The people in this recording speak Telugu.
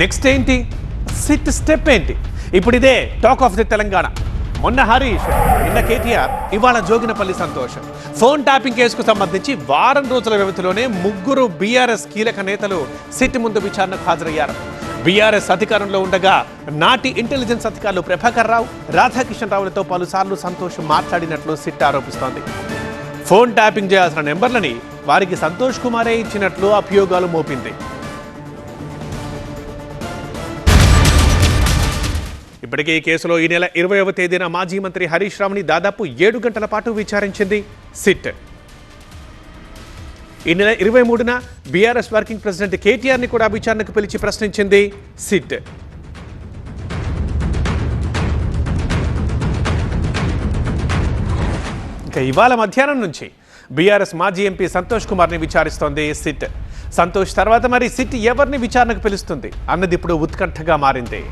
నెక్స్ట్ ఏంటి? సిట్ స్టెప్ ఏంటి? ఇప్పుడు ఇదే టాక్ ఆఫ్ ది తెలంగాణ. మొన్న హరీష్, నిన్న కేటీఆర్, ఇవాళ జోగినపల్లి సంతోష్. ఫోన్ ట్యాపింగ్ కేసుకు సంబంధించి వారం రోజుల వ్యవధిలోనే 3 బీఆర్ఎస్ కీలక నేతలు సిట్ ముందు విచారణకు హాజరయ్యారు. బీఆర్ఎస్ అధికారంలో ఉండగా నాటి ఇంటెలిజెన్స్ అధికారులు ప్రభాకర్ రావు, రాధాకిషన్ రావులతో పలుసార్లు సంతోష్ మాట్లాడినట్లు సిట్ ఆరోపిస్తోంది. ఫోన్ ట్యాపింగ్ చేయాల్సిన నెంబర్లని వారికి సంతోష్ కుమారే ఇచ్చినట్లు అభియోగాలు మోపింది. ఇప్పటికే ఈ కేసులో ఈ నెల 20వ తేదీన మాజీ మంత్రి హరీష్ రావుని దాదాపు 7 గంటల పాటు విచారించింది సిట్. ఈ నెల 23న బీఆర్ఎస్ వర్కింగ్ ప్రెసిడెంట్ కేటీఆర్ని కూడా విచారణకు పిలిచి ప్రశ్నించింది సిట్. ఇక ఇవాళ మధ్యాహ్నం నుంచి బీఆర్ఎస్ మాజీ ఎంపీ సంతోష్ కుమార్ని విచారిస్తోంది సిట్. సంతోష్ తర్వాత మరి సిట్ ఎవరిని విచారణకు పిలుస్తుంది అన్నది ఇప్పుడు ఉత్కంఠగా మారింది.